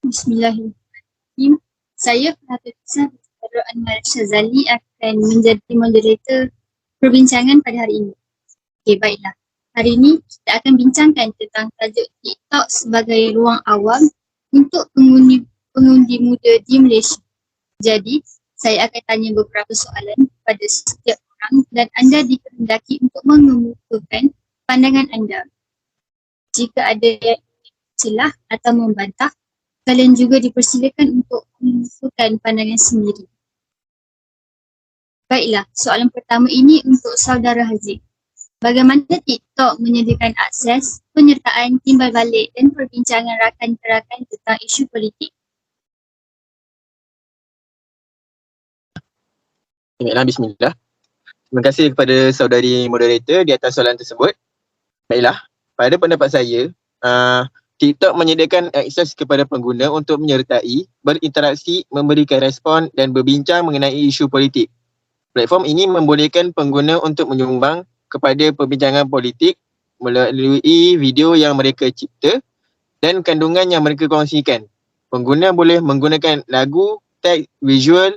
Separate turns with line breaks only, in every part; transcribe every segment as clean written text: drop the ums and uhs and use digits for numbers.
Bismillahirrahmanirrahim. Saya Fahatul Izzah Dr. Anwar Syazali akan menjadi moderator perbincangan pada hari ini. Okey, baiklah. Hari ini kita akan bincangkan tentang tajuk TikTok sebagai ruang awam untuk pengundi muda di Malaysia. Jadi, saya akan tanya beberapa soalan kepada setiap orang dan anda dikehendaki untuk mengemukakan pandangan anda. Jika ada yang celah atau membantah, kalian juga dipersilakan untuk mengemukakan pandangan sendiri. Baiklah, soalan pertama ini untuk saudara Haziq. Bagaimana TikTok menyediakan akses, penyertaan, timbal balik dan perbincangan rakan-rakan tentang isu politik?
Baiklah, bismillah. Terima kasih kepada saudari moderator di atas soalan tersebut. Baiklah, pada pendapat saya, TikTok menyediakan akses kepada pengguna untuk menyertai, berinteraksi, memberikan respon dan berbincang mengenai isu politik. Platform ini membolehkan pengguna untuk menyumbang kepada perbincangan politik melalui video yang mereka cipta dan kandungan yang mereka kongsikan. Pengguna boleh menggunakan lagu, teks, visual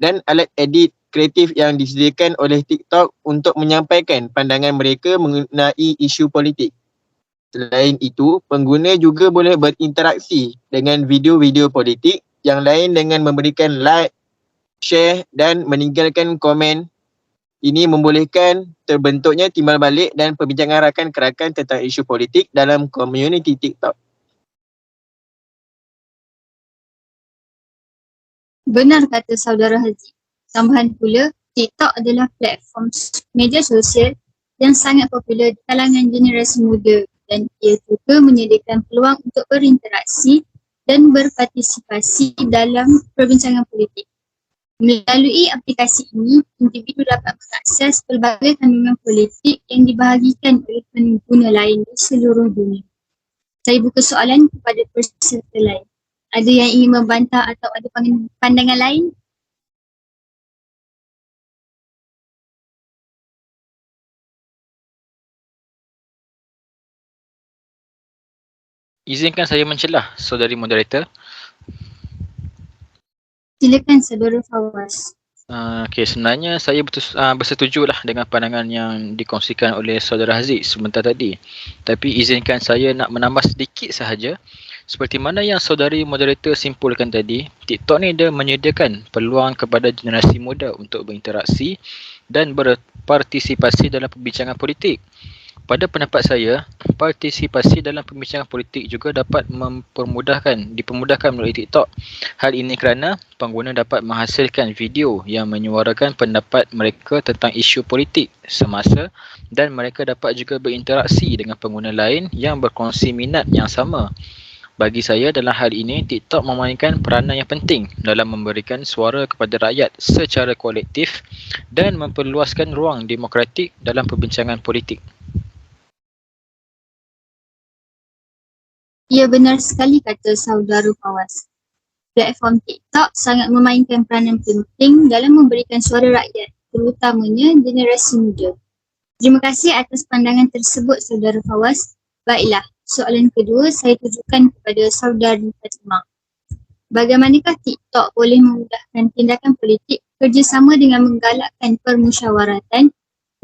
dan alat edit kreatif yang disediakan oleh TikTok untuk menyampaikan pandangan mereka mengenai isu politik. Selain itu, pengguna juga boleh berinteraksi dengan video-video politik yang lain dengan memberikan like, share dan meninggalkan komen. Ini membolehkan terbentuknya timbal balik dan perbincangan rakan-rakan tentang isu politik dalam komuniti TikTok.
Benar kata saudara Haziq. Tambahan pula, TikTok adalah platform media sosial yang sangat popular di kalangan generasi muda dan ia juga menyediakan peluang untuk berinteraksi dan berpartisipasi dalam perbincangan politik. Melalui aplikasi ini, individu dapat mengakses pelbagai kandungan politik yang dibahagikan oleh pengguna lain di seluruh dunia. Saya buka soalan kepada peserta lain. Ada yang ingin membantah atau ada pandangan lain?
Izinkan saya mencelah, saudari moderator.
Silakan saudara Fawaz.
Okey, sebenarnya saya bersetujulah dengan pandangan yang dikongsikan oleh saudara Haziq sebentar tadi. Tapi izinkan saya nak menambah sedikit sahaja. Seperti mana yang saudari moderator simpulkan tadi, TikTok ni dia menyediakan peluang kepada generasi muda untuk berinteraksi dan berpartisipasi dalam perbincangan politik. Pada pendapat saya, partisipasi dalam perbincangan politik juga dapat dipermudahkan melalui TikTok. Hal ini kerana pengguna dapat menghasilkan video yang menyuarakan pendapat mereka tentang isu politik semasa dan mereka dapat juga berinteraksi dengan pengguna lain yang berkongsi minat yang sama. Bagi saya dalam hal ini, TikTok memainkan peranan yang penting dalam memberikan suara kepada rakyat secara kolektif dan memperluaskan ruang demokratik dalam perbincangan politik.
Ya, benar sekali kata saudara Fawaz. Platform TikTok sangat memainkan peranan penting dalam memberikan suara rakyat, terutamanya generasi muda. Terima kasih atas pandangan tersebut saudara Fawaz. Baiklah, soalan kedua saya tujukan kepada saudari Fatimah. Bagaimanakah TikTok boleh memudahkan tindakan politik kerjasama dengan menggalakkan permusyawaratan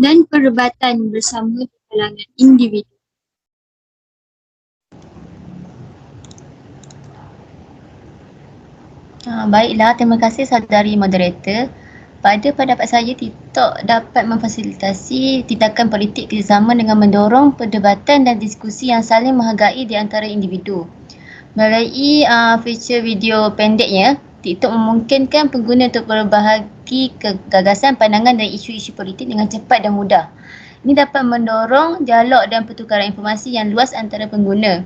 dan perdebatan bersama di kalangan individu?
Baiklah, terima kasih saudari moderator. Pada pendapat saya, TikTok dapat memfasilitasi tindakan politik kerjasama dengan mendorong perdebatan dan diskusi yang saling menghargai di antara individu. Melalui feature video pendeknya, TikTok memungkinkan pengguna untuk berbahagi gagasan, pandangan dan isu-isu politik dengan cepat dan mudah. Ini dapat mendorong dialog dan pertukaran informasi yang luas antara pengguna.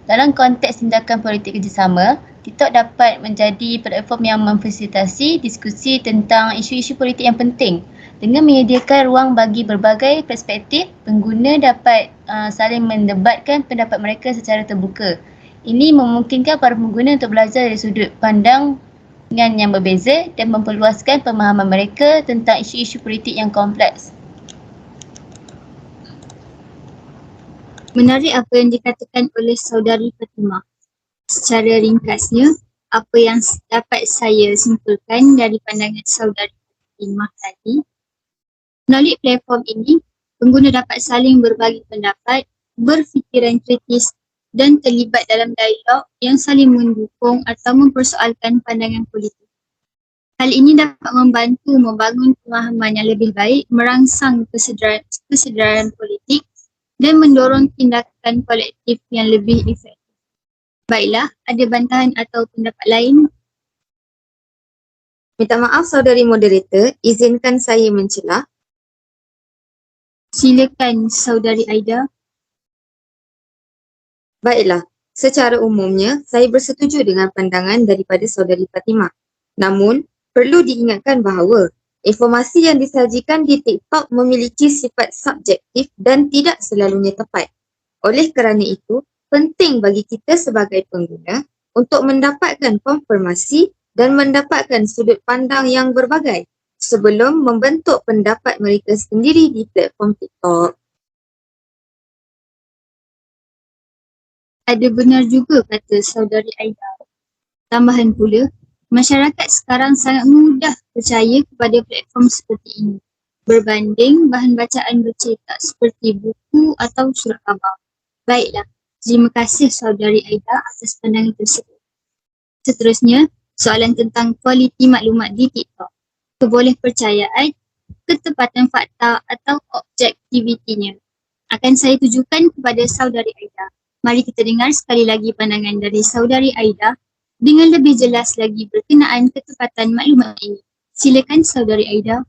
Dalam konteks tindakan politik kerjasama, TikTok dapat menjadi platform yang memfasilitasi diskusi tentang isu-isu politik yang penting. Dengan menyediakan ruang bagi berbagai perspektif, pengguna dapat saling mendebatkan pendapat mereka secara terbuka. Ini memungkinkan para pengguna untuk belajar dari sudut pandang yang berbeza dan memperluaskan pemahaman mereka tentang isu-isu politik yang kompleks.
Menarik apa yang dikatakan oleh saudari Fatimah. Secara ringkasnya, apa yang dapat saya simpulkan dari pandangan saudari Fatimah tadi, melalui platform ini, pengguna dapat saling berbagi pendapat, berfikiran kritis dan terlibat dalam dialog yang saling mendukung atau mempersoalkan pandangan politik. Hal ini dapat membantu membangun pemahaman yang lebih baik, merangsang kesedaran politik dan mendorong tindakan kolektif yang lebih efektif. Baiklah, ada bantahan atau pendapat lain?
Minta maaf saudari moderator, izinkan saya mencela.
Silakan saudari Aida.
Baiklah, secara umumnya saya bersetuju dengan pandangan daripada saudari Fatimah. Namun, perlu diingatkan bahawa informasi yang disajikan di TikTok memiliki sifat subjektif dan tidak selalunya tepat. Oleh kerana itu, penting bagi kita sebagai pengguna untuk mendapatkan konfirmasi dan mendapatkan sudut pandang yang berbagai sebelum membentuk pendapat mereka sendiri di platform TikTok.
Ada benar juga kata saudari Aida. Tambahan pula, masyarakat sekarang sangat mudah percaya kepada platform seperti ini berbanding bahan bacaan bercetak seperti buku atau surat khabar. Baiklah, terima kasih saudari Aida atas pandangan tersebut. Seterusnya, soalan tentang kualiti maklumat di TikTok, kebolehpercayaan, ketepatan fakta atau objektivitinya. Akan saya tujukan kepada saudari Aida. Mari kita dengar sekali lagi pandangan dari saudari Aida dengan lebih jelas lagi berkenaan ketepatan maklumat ini. Silakan saudari Aida.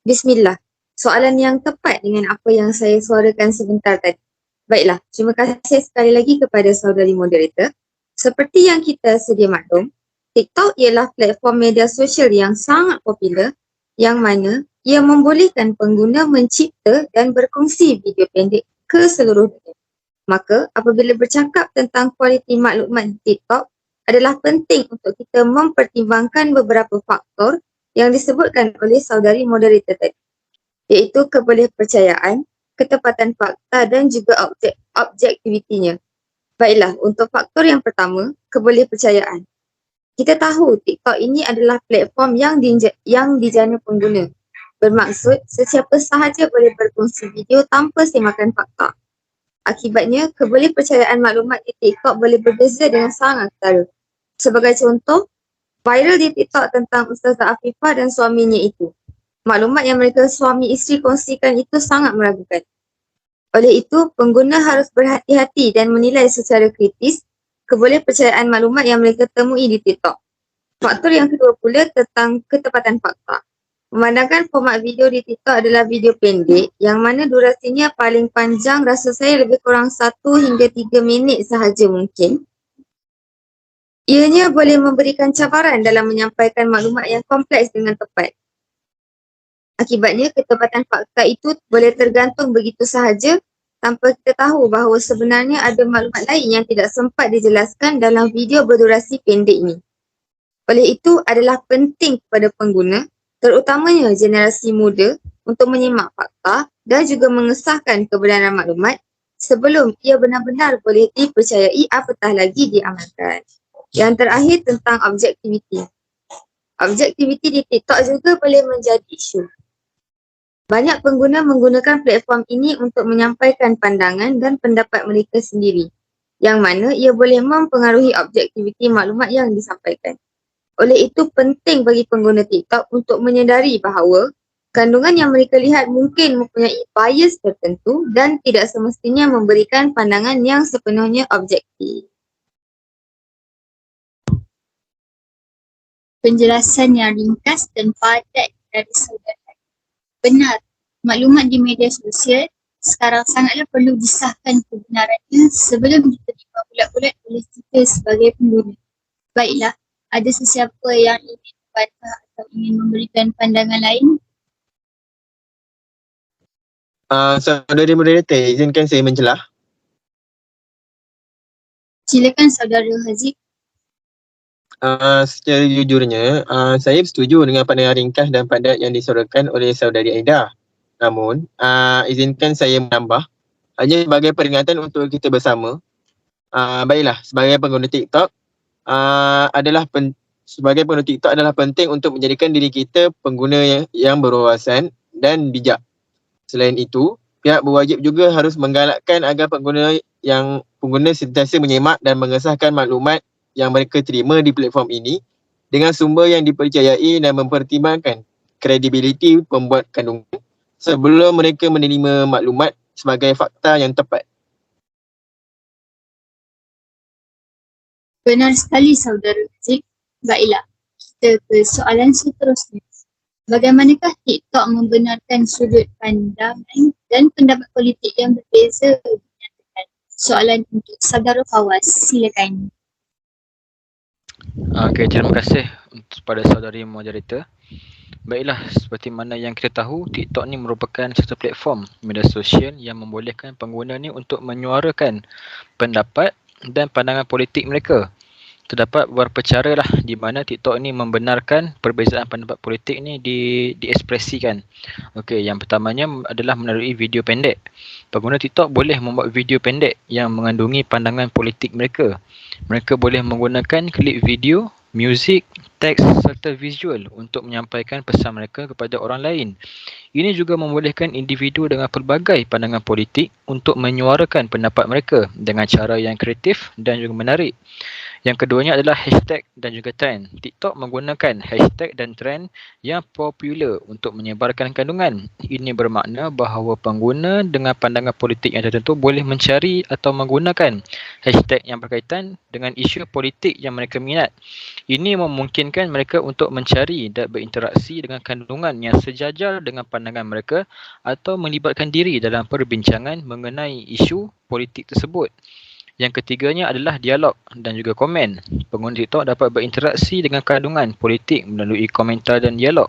Bismillah. Soalan yang tepat dengan apa yang saya suarakan sebentar tadi. Baiklah, terima kasih sekali lagi kepada saudari moderator. Seperti yang kita sedia maklum, TikTok ialah platform media sosial yang sangat popular yang mana ia membolehkan pengguna mencipta dan berkongsi video pendek ke seluruh dunia. Maka, apabila bercakap tentang kualiti maklumat di TikTok, adalah penting untuk kita mempertimbangkan beberapa faktor yang disebutkan oleh saudari moderator tadi, iaitu kebolehpercayaan, ketepatan fakta dan juga objektivitinya. Baiklah, untuk faktor yang pertama, kebolehpercayaan. Kita tahu TikTok ini adalah platform yang dijana pengguna. Bermaksud, sesiapa sahaja boleh berkongsi video tanpa semakan fakta. Akibatnya, kebolehpercayaan maklumat di TikTok boleh berbeza dengan sangat ketara. Sebagai contoh, viral di TikTok tentang Ustazah Afifah dan suaminya itu. Maklumat yang mereka suami isteri kongsikan itu sangat meragukan. Oleh itu, pengguna harus berhati-hati dan menilai secara kritis kebolehpercayaan maklumat yang mereka temui di TikTok. Faktor yang kedua pula tentang ketepatan fakta. Memandangkan format video di TikTok adalah video pendek yang mana durasinya paling panjang rasa saya lebih kurang 1 hingga 3 minit sahaja mungkin. Ianya boleh memberikan cabaran dalam menyampaikan maklumat yang kompleks dengan tepat. Akibatnya, ketepatan fakta itu boleh tergantung begitu sahaja tanpa kita tahu bahawa sebenarnya ada maklumat lain yang tidak sempat dijelaskan dalam video berdurasi pendek ini. Oleh itu, adalah penting kepada pengguna, terutamanya generasi muda, untuk menyimak fakta dan juga mengesahkan kebenaran maklumat sebelum ia benar-benar boleh dipercayai apatah lagi diamalkan. Yang terakhir tentang objektiviti. Objektiviti di TikTok juga boleh menjadi isu. Banyak pengguna menggunakan platform ini untuk menyampaikan pandangan dan pendapat mereka sendiri, yang mana ia boleh mempengaruhi objektiviti maklumat yang disampaikan. Oleh itu, penting bagi pengguna TikTok untuk menyedari bahawa kandungan yang mereka lihat mungkin mempunyai bias tertentu dan tidak semestinya memberikan pandangan yang sepenuhnya objektif.
Penjelasan yang ringkas dan padat dari saudara. Benar, maklumat di media sosial sekarang sangatlah perlu disahkan kebenarannya sebelum diterima bulat-bulat oleh kita sebagai pengguna. Baiklah, ada sesiapa yang ingin membantah atau ingin memberikan pandangan lain?
Saudari moderator, izinkan saya mencelah.
Silakan saudara Haziq.
Secara jujurnya, saya bersetuju dengan pandangan ringkas dan padat yang disorongkan oleh saudari Aida. Namun, izinkan saya menambah hanya sebagai peringatan untuk kita bersama Baiklah, sebagai pengguna TikTok, sebagai pengguna TikTok adalah penting untuk menjadikan diri kita pengguna yang berwawasan dan bijak. Selain itu, pihak berwajib juga harus menggalakkan agar pengguna sentiasa menyemak dan mengesahkan maklumat yang mereka terima di platform ini dengan sumber yang dipercayai dan mempertimbangkan kredibiliti pembuat kandungan sebelum mereka menerima maklumat sebagai fakta yang tepat.
Benar sekali saudara Haziq. Baiklah, kita ke soalan seterusnya. Bagaimanakah TikTok membenarkan sudut pandang dan pendapat politik yang berbeza dinyatakan? Soalan untuk saudara Fawaz, silakan.
Okey, terima kasih kepada saudari moderator. Baiklah, seperti mana yang kita tahu, TikTok ni merupakan satu platform media sosial yang membolehkan pengguna ni untuk menyuarakan pendapat dan pandangan politik mereka. Terdapat beberapa cara lah di mana TikTok ni membenarkan perbezaan pendapat politik ni diekspresikan. Okey, yang pertamanya adalah melalui video pendek. Pengguna TikTok boleh membuat video pendek yang mengandungi pandangan politik mereka. Mereka boleh menggunakan klip video, muzik, teks serta visual untuk menyampaikan pesan mereka kepada orang lain. Ini juga membolehkan individu dengan pelbagai pandangan politik untuk menyuarakan pendapat mereka dengan cara yang kreatif dan juga menarik. Yang keduanya adalah hashtag dan juga trend. TikTok menggunakan hashtag dan trend yang popular untuk menyebarkan kandungan. Ini bermakna bahawa pengguna dengan pandangan politik yang tertentu boleh mencari atau menggunakan hashtag yang berkaitan dengan isu politik yang mereka minat. Ini memungkinkan mereka untuk mencari dan berinteraksi dengan kandungan yang sejajar dengan pandangan mereka atau melibatkan diri dalam perbincangan mengenai isu politik tersebut. Yang ketiganya adalah dialog dan juga komen. Pengguna TikTok dapat berinteraksi dengan kandungan politik melalui komentar dan dialog.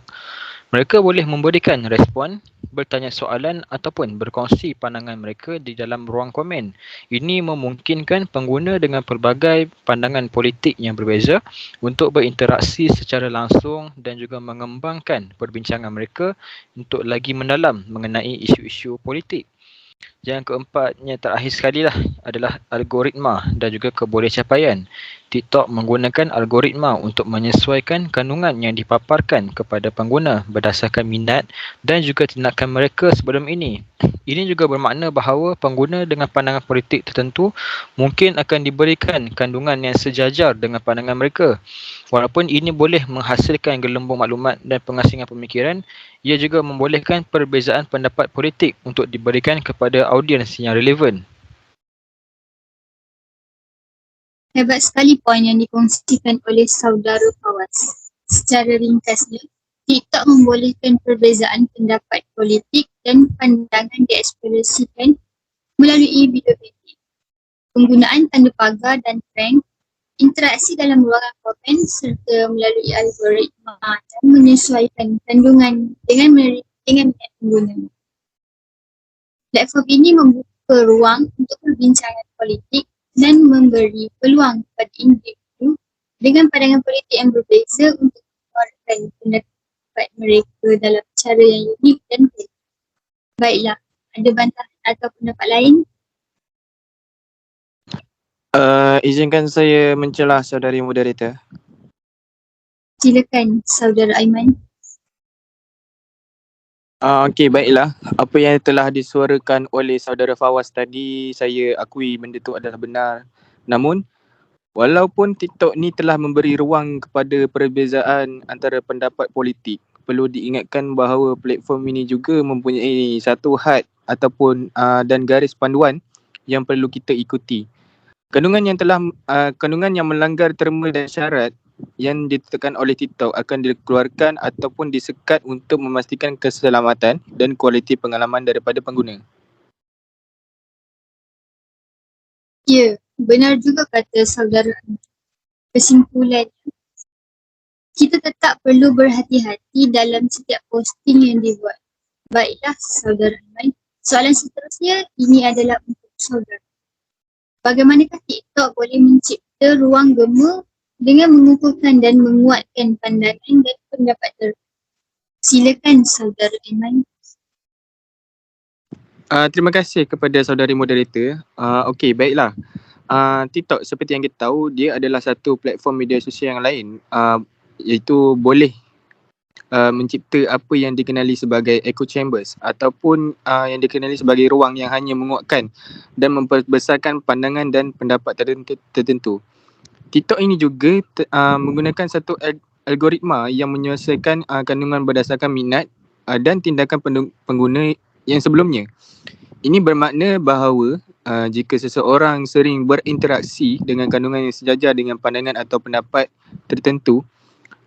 Mereka boleh memberikan respon, bertanya soalan ataupun berkongsi pandangan mereka di dalam ruang komen. Ini memungkinkan pengguna dengan pelbagai pandangan politik yang berbeza untuk berinteraksi secara langsung dan juga mengembangkan perbincangan mereka untuk lagi mendalam mengenai isu-isu politik. Yang keempatnya terakhir sekali lah adalah algoritma dan juga kebolehcapaian. TikTok menggunakan algoritma untuk menyesuaikan kandungan yang dipaparkan kepada pengguna berdasarkan minat dan juga tindakan mereka sebelum ini. Ini juga bermakna bahawa pengguna dengan pandangan politik tertentu mungkin akan diberikan kandungan yang sejajar dengan pandangan mereka. Walaupun ini boleh menghasilkan gelembung maklumat dan pengasingan pemikiran, ia juga membolehkan perbezaan pendapat politik untuk diberikan kepada audiens yang relevan.
Hebat sekali poin yang dikongsikan oleh saudara Fawaz. Secara ringkasnya, TikTok membolehkan perbezaan pendapat politik dan pandangan diekspresikan melalui video pendek. Penggunaan tanda pagar dan trend, interaksi dalam ruangan komen serta melalui algoritma dan menyesuaikan kandungan dengan minat pengguna. Platform ini membuka ruang untuk perbincangan politik dan memberi peluang kepada individu dengan pandangan politik yang berbeza untuk mengeluarkan pendapat mereka dalam cara yang unik dan baik. Baiklah, ada bantahan atau pendapat lain?
Izinkan saya mencelah saudari moderator.
Silakan, saudara Aiman.
Okey, baiklah. Apa yang telah disuarakan oleh saudara Fawaz tadi, saya akui benda tu adalah benar. Namun, walaupun TikTok ni telah memberi ruang kepada perbezaan antara pendapat politik, perlu diingatkan bahawa platform ini juga mempunyai satu had ataupun dan garis panduan yang perlu kita ikuti. Kandungan yang melanggar terma dan syarat yang ditetapkan oleh TikTok akan dikeluarkan ataupun disekat untuk memastikan keselamatan dan kualiti pengalaman daripada pengguna.
Ya, benar juga kata saudara. Kesimpulannya, kita tetap perlu berhati-hati dalam setiap posting yang dibuat. Baiklah, saudara Aiman. Soalan seterusnya ini adalah untuk saudara. Bagaimanakah TikTok boleh mencipta ruang gema dengan mengukuhkan dan menguatkan pandangan dan pendapat tertentu? Silakan, saudara Aiman.
Terima kasih kepada saudari moderator. Okey, baiklah. TikTok seperti yang kita tahu, dia adalah satu platform media sosial yang lain, iaitu boleh mencipta apa yang dikenali sebagai echo chambers ataupun yang dikenali sebagai ruang yang hanya menguatkan dan memperbesarkan pandangan dan pendapat tertentu. TikTok ini juga menggunakan satu algoritma yang menyelesaikan kandungan berdasarkan minat dan tindakan pengguna yang sebelumnya. Ini bermakna bahawa jika seseorang sering berinteraksi dengan kandungan yang sejajar dengan pandangan atau pendapat tertentu,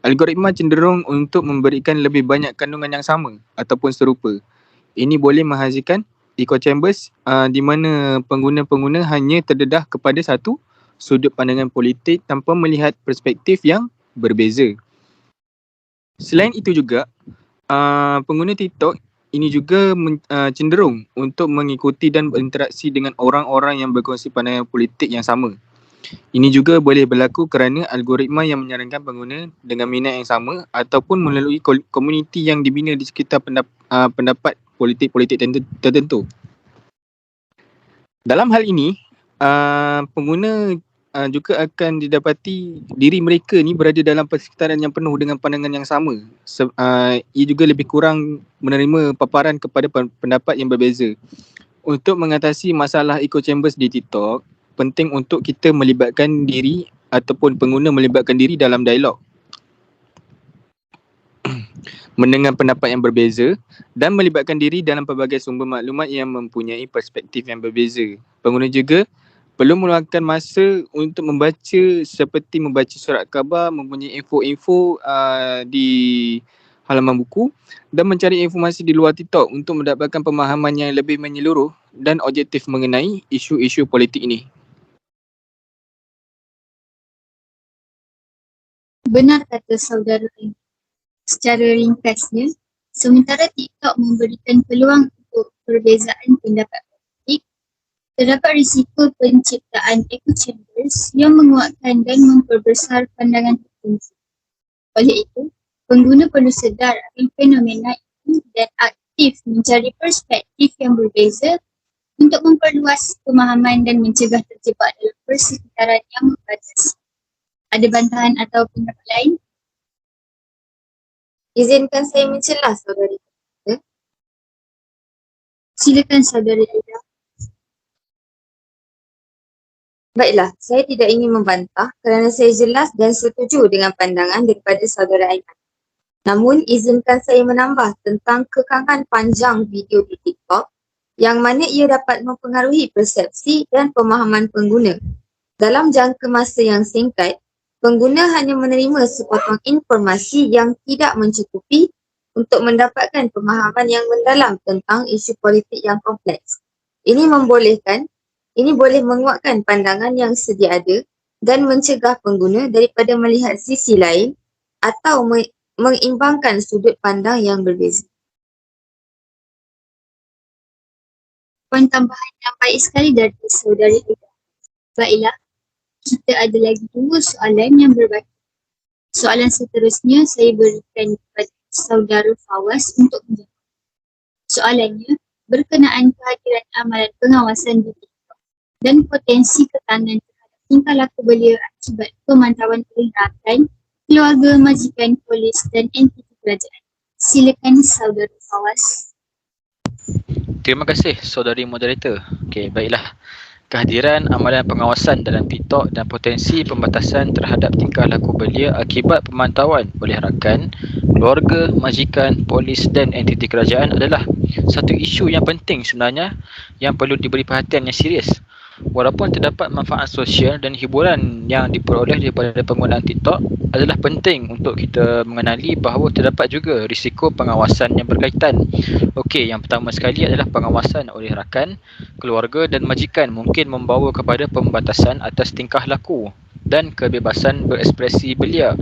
algoritma cenderung untuk memberikan lebih banyak kandungan yang sama ataupun serupa. Ini boleh menghasilkan echo chambers di mana pengguna-pengguna hanya terdedah kepada satu sudut pandangan politik tanpa melihat perspektif yang berbeza. Selain itu juga, pengguna TikTok ini juga cenderung untuk mengikuti dan berinteraksi dengan orang-orang yang berkongsi pandangan politik yang sama. Ini juga boleh berlaku kerana algoritma yang menyarankan pengguna dengan minat yang sama ataupun melalui komuniti yang dibina di sekitar pendapat politik-politik tertentu. Dalam hal ini, pengguna juga akan didapati diri mereka ni berada dalam persekitaran yang penuh dengan pandangan yang sama. Ia juga lebih kurang menerima paparan kepada pendapat yang berbeza. Untuk mengatasi masalah echo chambers di TikTok, penting untuk kita melibatkan diri ataupun pengguna melibatkan diri dalam dialog. Mendengar pendapat yang berbeza dan melibatkan diri dalam pelbagai sumber maklumat yang mempunyai perspektif yang berbeza. Pengguna juga perlu meluangkan masa untuk membaca seperti membaca surat khabar, mempunyai info-info di halaman buku dan mencari informasi di luar TikTok untuk mendapatkan pemahaman yang lebih menyeluruh dan objektif mengenai isu-isu politik ini.
Benar kata saudara ini. Secara ringkasnya, sementara TikTok memberikan peluang untuk perbezaan pendapat politik, terdapat risiko penciptaan echo chambers yang menguatkan dan memperbesar pandangan tertentu. Oleh itu, pengguna perlu sedar akan fenomena ini dan aktif mencari perspektif yang berbeza untuk memperluas pemahaman dan mencegah terjebak dalam persekitaran yang membatasi. Ada bantahan atau pendapat lain?
Izinkan saya mencelah saudari.
Silakan saudari Aida.
Baiklah, saya tidak ingin membantah kerana saya jelas dan setuju dengan pandangan daripada saudara Aiman. Namun, izinkan saya menambah tentang kekangan panjang video di TikTok yang mana ia dapat mempengaruhi persepsi dan pemahaman pengguna. Dalam jangka masa yang singkat, pengguna hanya menerima sepotong informasi yang tidak mencukupi untuk mendapatkan pemahaman yang mendalam tentang isu politik yang kompleks. Ini boleh menguatkan pandangan yang sedia ada dan mencegah pengguna daripada melihat sisi lain atau mengimbangkan sudut pandang yang berbeza.
Poin tambahan yang baik sekali dari saudari Aida. Baiklah, kita ada lagi 2 soalan yang berbaki. Soalan seterusnya saya berikan kepada saudara Fawaz untuk menjawab. Soalannya berkenaan kehadiran amalan pengawasan di TikTok dan potensi kekangan terhadap tingkah laku belia akibat pemantauan oleh rakan, keluarga, majikan, polis dan entiti kerajaan. Silakan saudara Fawaz.
Terima kasih saudari moderator. Okey, baiklah. Kehadiran amalan pengawasan dalam TikTok dan potensi pembatasan terhadap tingkah laku belia akibat pemantauan oleh rakan, keluarga, majikan, polis dan entiti kerajaan adalah satu isu yang penting sebenarnya yang perlu diberi perhatian yang serius. Walaupun terdapat manfaat sosial dan hiburan yang diperoleh daripada penggunaan TikTok, adalah penting untuk kita mengenali bahawa terdapat juga risiko pengawasan yang berkaitan. Okey, yang pertama sekali adalah pengawasan oleh rakan, keluarga dan majikan mungkin membawa kepada pembatasan atas tingkah laku dan kebebasan berekspresi belia.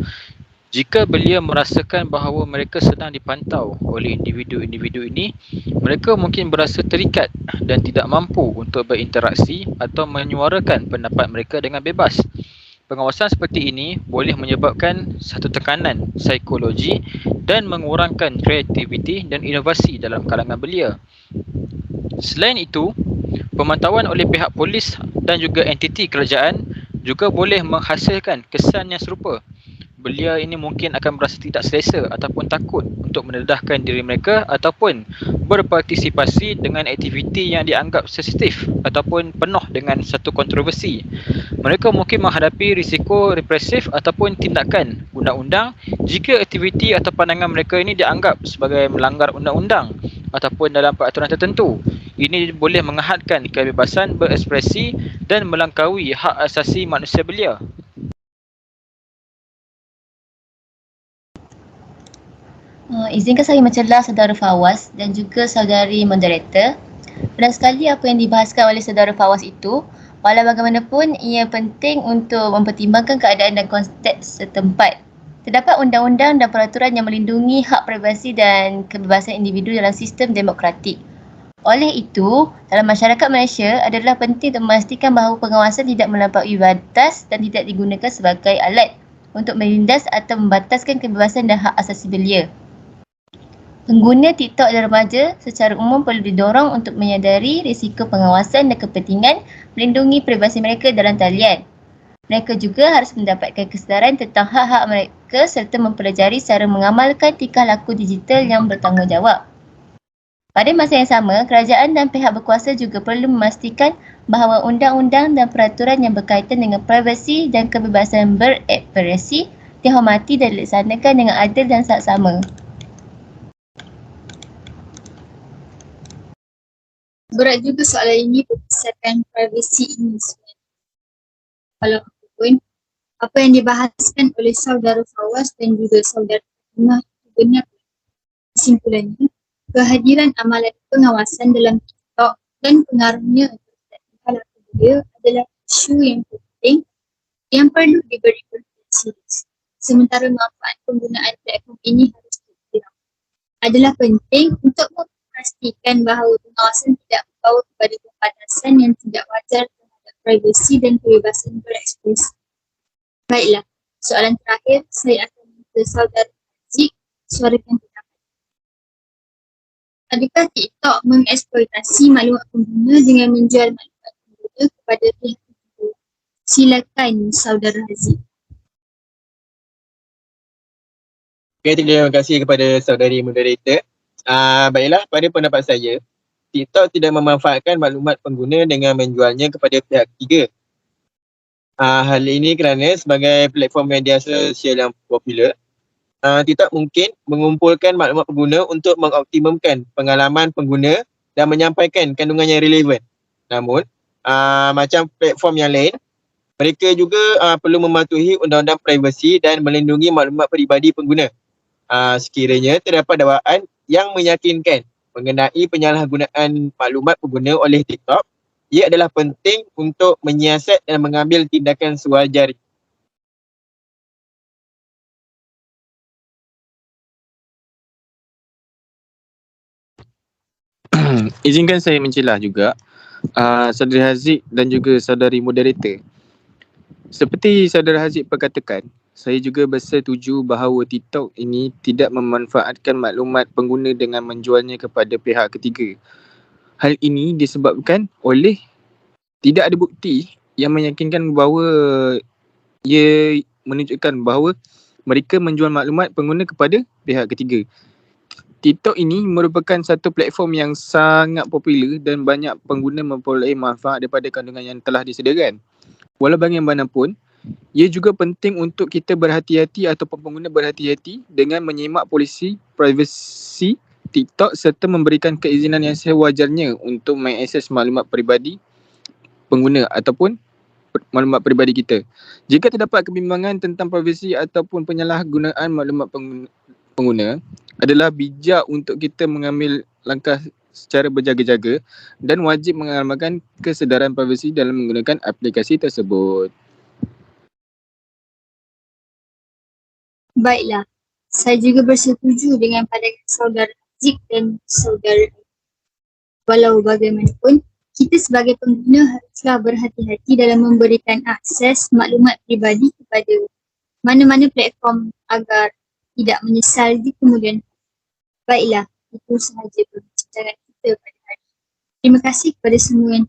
Jika belia merasakan bahawa mereka sedang dipantau oleh individu-individu ini, mereka mungkin berasa terikat dan tidak mampu untuk berinteraksi atau menyuarakan pendapat mereka dengan bebas. Pengawasan seperti ini boleh menyebabkan satu tekanan psikologi dan mengurangkan kreativiti dan inovasi dalam kalangan belia. Selain itu, Pemantauan oleh pihak polis dan juga entiti kerajaan juga boleh menghasilkan kesan yang serupa. Belia ini mungkin akan merasa tidak selesa ataupun takut untuk mendedahkan diri mereka ataupun berpartisipasi dengan aktiviti yang dianggap sensitif ataupun penuh dengan satu kontroversi. Mereka mungkin menghadapi risiko represif ataupun tindakan undang-undang jika aktiviti atau pandangan mereka ini dianggap sebagai melanggar undang-undang ataupun dalam peraturan tertentu. Ini boleh menghadkan kebebasan berekspresi dan melangkaui hak asasi manusia belia.
Izinkan saya mencelah saudara Fawaz dan juga saudari moderator. Benar sekali apa yang dibahaskan oleh saudara Fawaz itu. Walau bagaimanapun, ia penting untuk mempertimbangkan keadaan dan konteks setempat. Terdapat undang-undang dan peraturan yang melindungi hak privasi dan kebebasan individu dalam sistem demokratik. Oleh itu, dalam masyarakat Malaysia adalah penting untuk memastikan bahawa pengawasan tidak melampaui batas dan tidak digunakan sebagai alat untuk menindas atau membataskan kebebasan dan hak asasi belia. Pengguna TikTok dan remaja secara umum perlu didorong untuk menyadari risiko pengawasan dan kepentingan melindungi privasi mereka dalam talian. Mereka juga harus mendapatkan kesedaran tentang hak-hak mereka serta mempelajari cara mengamalkan tingkah laku digital yang bertanggungjawab. Pada masa yang sama, kerajaan dan pihak berkuasa juga perlu memastikan bahawa undang-undang dan peraturan yang berkaitan dengan privasi dan kebebasan berekspresi dihormati dan dilaksanakan dengan adil dan saksama.
Berat juga soalan ini berdasarkan privasi ini sebenarnya. Walaupun apa yang dibahaskan oleh saudara Fawaz dan juga saudara Fatimah benar. Kesimpulannya, kehadiran amalan pengawasan dalam TikTok dan pengaruhnya terhadap tingkah laku belia adalah isu yang penting yang perlu diberi perhatian serius. Sementara manfaat penggunaan platform ini harus dikira. Adalah penting untuk memastikan bahawa pengawasan tidak membawa kepada pembatasan yang tidak wajar terhadap privasi dan kebebasan berekspresi. Baiklah, soalan terakhir saya akan minta saudara Haziq suarakan pendapat. Adakah TikTok mengeksploitasi maklumat pengguna dengan menjual maklumat pengguna kepada pihak ketiga? Silakan saudara Haziq.
Okay, terima kasih kepada saudari moderator. Baiklah, pada pendapat saya, TikTok tidak memanfaatkan maklumat pengguna dengan menjualnya kepada pihak ketiga. Hal ini kerana sebagai platform media sosial yang popular, TikTok mungkin mengumpulkan maklumat pengguna untuk mengoptimumkan pengalaman pengguna dan menyampaikan kandungan yang relevan. Namun, macam platform yang lain, mereka juga perlu mematuhi undang-undang privasi dan melindungi maklumat peribadi pengguna. Sekiranya terdapat dakwaan yang meyakinkan mengenai penyalahgunaan maklumat pengguna oleh TikTok, ia adalah penting untuk menyiasat dan mengambil tindakan sewajarnya.
Izinkan saya mencelah juga saudara Haziq dan juga saudari moderator. Seperti saudara Haziq perkatakan, saya juga bersetuju bahawa TikTok ini tidak memanfaatkan maklumat pengguna dengan menjualnya kepada pihak ketiga. Hal ini disebabkan oleh tidak ada bukti yang meyakinkan bahawa ia menunjukkan bahawa mereka menjual maklumat pengguna kepada pihak ketiga. TikTok ini merupakan satu platform yang sangat popular dan banyak pengguna memperoleh manfaat daripada kandungan yang telah disediakan. Walau bagaimanapun, ia juga penting untuk kita berhati-hati ataupun pengguna berhati-hati dengan menyimak polisi privasi TikTok serta memberikan keizinan yang sewajarnya untuk mengakses maklumat peribadi pengguna ataupun maklumat peribadi kita. Jika terdapat kebimbangan tentang privasi ataupun penyalahgunaan maklumat pengguna, adalah bijak untuk kita mengambil langkah secara berjaga-jaga dan wajib mengamalkan kesedaran privasi dalam menggunakan aplikasi tersebut.
Baiklah, saya juga bersetuju dengan pandangan saudara Haziq dan saudara. Walau bagaimanapun, kita sebagai pengguna haruslah berhati-hati dalam memberikan akses maklumat peribadi kepada mana-mana platform agar tidak menyesal di kemudian hari. Baiklah, itu sahaja perbincangan kita pada hari ini. Terima kasih kepada semua yang